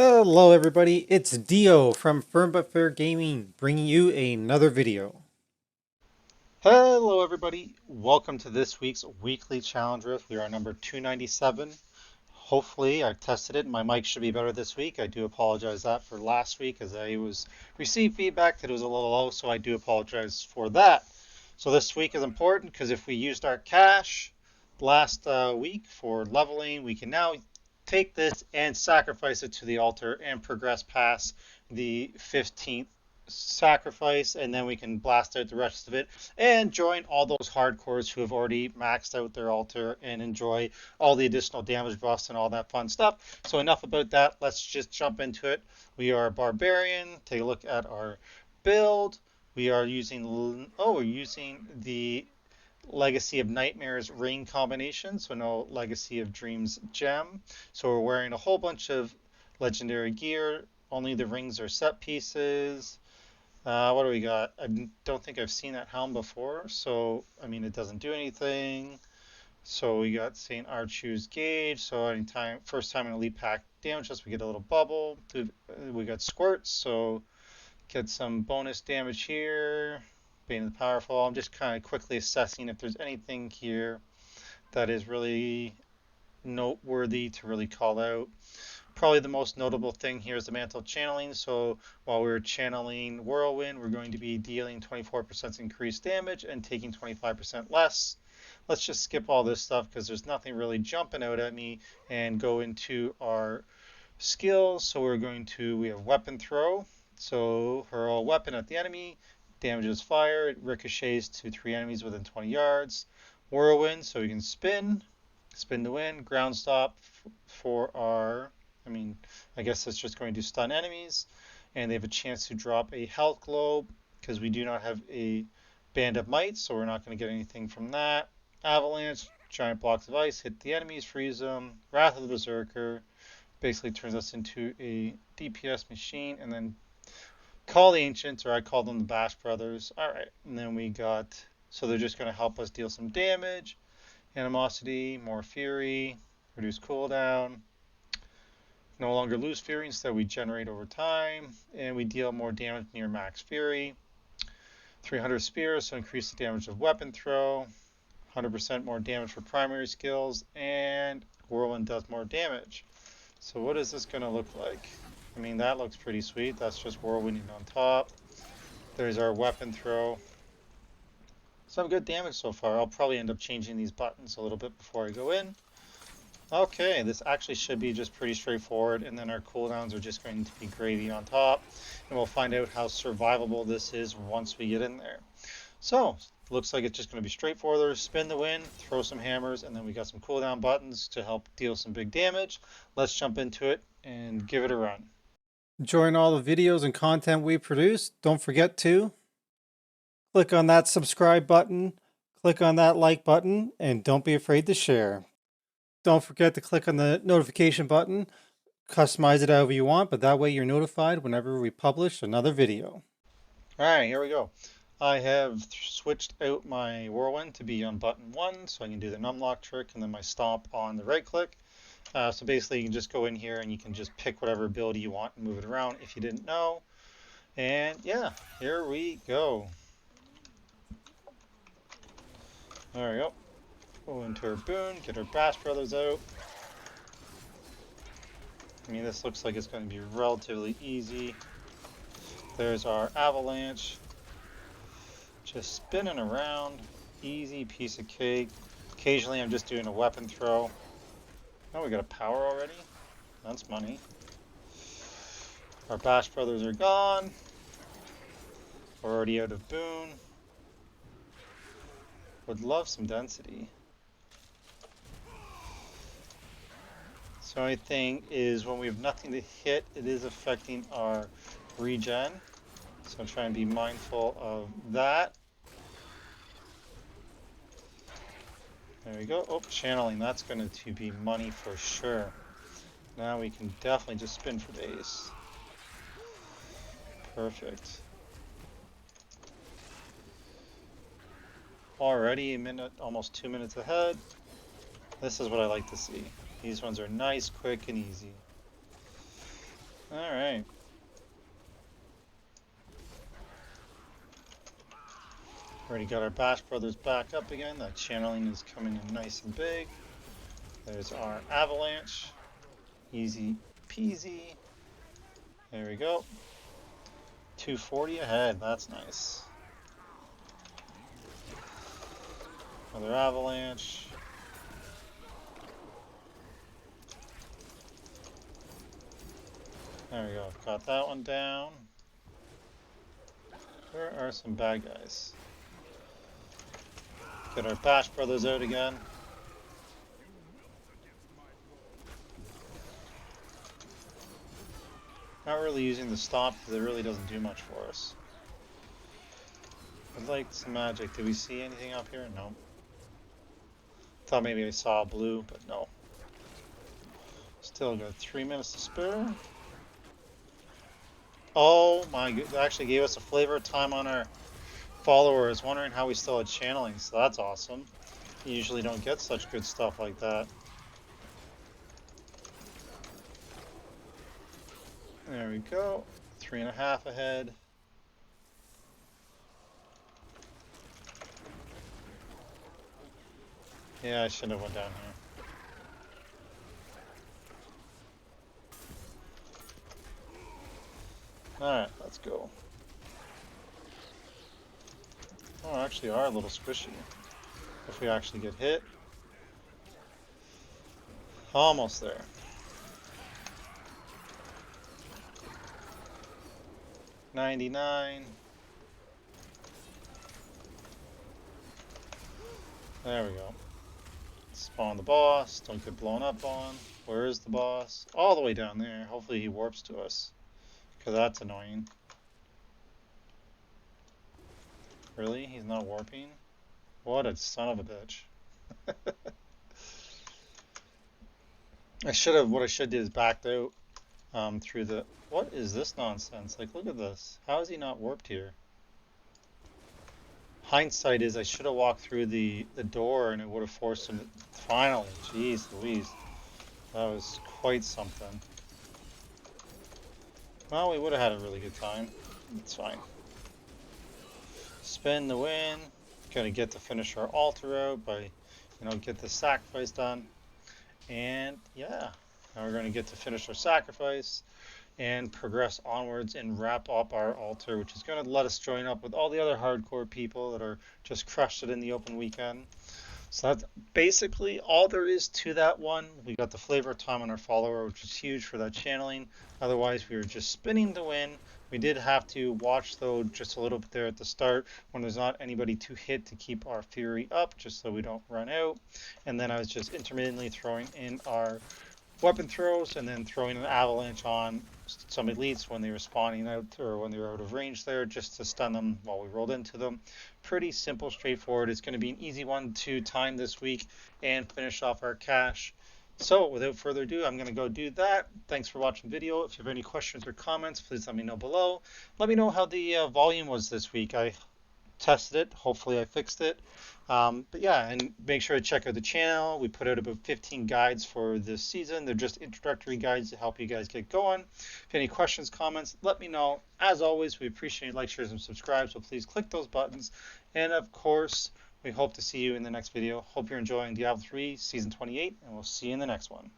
Hello everybody, it's Dio from Firm But Fair Gaming, bringing you another video. Hello everybody, welcome to this week's weekly challenge rift. We are number 297. Hopefully, I've tested it and my mic should be better this week. I do apologize that for last week as I received feedback that it was a little low, so I do apologize for that. So this week is important because if we used our cash last week for leveling, we can now take this and sacrifice it to the altar and progress past the 15th sacrifice, and then we can blast out the rest of it and join all those hardcores who have already maxed out their altar and enjoy all the additional damage buffs and all that fun stuff. So enough about that, let's just jump into it. We are a barbarian. Take a look at our build. We're using the Legacy of Nightmares ring combination, so no Legacy of Dreams gem. So we're wearing a whole bunch of legendary gear. Only the rings are set pieces. What do we got? I don't think I've seen that helm before, so I mean it doesn't do anything. So we got St. Archu's gauge. So anytime, first time in elite pack damage us, we get a little bubble. We got squirts, so get some bonus damage here. Bane of the Powerful. I'm just kind of quickly assessing if there's anything here that is really noteworthy to really call out. Probably the most notable thing here is the mantle channeling. So while we're channeling Whirlwind, we're going to be dealing 24% increased damage and taking 25% less. Let's just skip all this stuff because there's nothing really jumping out at me and go into our skills. So we have weapon throw. So hurl a weapon at the enemy, damages fire, it ricochets to 3 enemies within 20 yards. Whirlwind, so we can spin to win. Ground stop for our, I guess that's just going to stun enemies. And they have a chance to drop a health globe because we do not have a band of might, so we're not going to get anything from that. Avalanche, giant blocks of ice, hit the enemies, freeze them. Wrath of the Berserker basically turns us into a DPS machine, and then call the Ancients, or I call them the Bash Brothers. Alright, and then we got, so they're just going to help us deal some damage. Animosity, more Fury, reduce cooldown. No longer lose Fury, instead we generate over time, and we deal more damage near max Fury. 300 Spears, so increase the damage of weapon throw. 100% more damage for primary skills, and Whirlwind does more damage. So what is this going to look like? I mean, that looks pretty sweet. That's just whirlwinding on top. There's our weapon throw. Some good damage so far. I'll probably end up changing these buttons a little bit before I go in. Okay, this actually should be just pretty straightforward, and then our cooldowns are just going to be gravy on top. And we'll find out how survivable this is once we get in there. So, looks like it's just going to be straightforward. Spin the win, throw some hammers, and then we got some cooldown buttons to help deal some big damage. Let's jump into it and give it a run. Enjoying all the videos and content we produce, don't forget to click on that subscribe button, click on that like button, and don't be afraid to share. Don't forget to click on the notification button, customize it however you want, but that way you're notified whenever we publish another video. Alright, here we go. I have switched out my Whirlwind to be on button 1, so I can do the numlock trick, and then my stomp on the right click. So basically you can just go in here and you can just pick whatever ability you want and move it around if you didn't know. And yeah, here we go. There we go. Go into our boon, get our Bash Brothers out. I mean, this looks like it's going to be relatively easy. There's our Avalanche. Just spinning around. Easy piece of cake. Occasionally I'm just doing a weapon throw. Oh, we got a power already? That's money. Our Bash Brothers are gone. We're already out of boon. Would love some density. So only thing is when we have nothing to hit, it is affecting our regen. So I'm trying to be mindful of that. There we go. Oh, channeling. That's going to be money for sure. Now we can definitely just spin for days. Perfect. Already a minute, almost 2 minutes ahead. This is what I like to see. These ones are nice, quick, and easy. Already got our Bash Brothers back up again. That channeling is coming in nice and big. There's our Avalanche. Easy peasy. There we go. 240 ahead. That's nice. Another Avalanche. There we go. Got that one down. Where are some bad guys? Get our Bash Brothers out again. Not really using the stop because it really doesn't do much for us. I'd like some magic. Did we see anything up here? No. Thought maybe I saw blue, but no. Still got 3 minutes to spare. Oh my god, that actually gave us a flavor of time on our followers, wondering how we still had channeling, so that's awesome. You usually don't get such good stuff like that. There we go. 3.5 ahead. Yeah, I should have went down here. Alright, let's go. Oh, actually are a little squishy. If we actually get hit. Almost there. $99. There we go. Spawn the boss. Don't get blown up on. Where is the boss? All the way down there. Hopefully he warps to us. Because that's annoying. Really? He's not warping? What a son of a bitch. What I should do is backed out through the... What is this nonsense? Like, look at this. How is he not warped here? Hindsight is I should have walked through the door and it would have forced him to... Finally, jeez Louise. That was quite something. Well, we would have had a really good time. It's fine. Spin the win. Gonna get to finish our altar out by, get the sacrifice done. And yeah, now we're gonna get to finish our sacrifice and progress onwards and wrap up our altar, which is gonna let us join up with all the other hardcore people that are just crushed it in the open weekend. So that's basically all there is to that one. We got the flavor of time on our follower, which is huge for that channeling. Otherwise, we were just spinning to win. We did have to watch, though, just a little bit there at the start when there's not anybody to hit to keep our fury up, just so we don't run out. And then I was just intermittently throwing in our weapon throws and then throwing an avalanche on some elites when they were spawning out or when they were out of range there, just to stun them while we rolled into them. Pretty simple, straightforward. It's going to be an easy one to time this week and finish off our cache. So without further ado, I'm going to go do that. Thanks for watching the video. If you have any questions or comments, please let me know below. Let me know how the volume was this week. I tested it. Hopefully I fixed it. But yeah, and make sure to check out the channel. We put out about 15 guides for this season. They're just introductory guides to help you guys get going. If you have any questions, comments, let me know. As always, we appreciate like, shares, and subscribe, so please click those buttons. And of course, we hope to see you in the next video. Hope you're enjoying Diablo 3 Season 28, and we'll see you in the next one.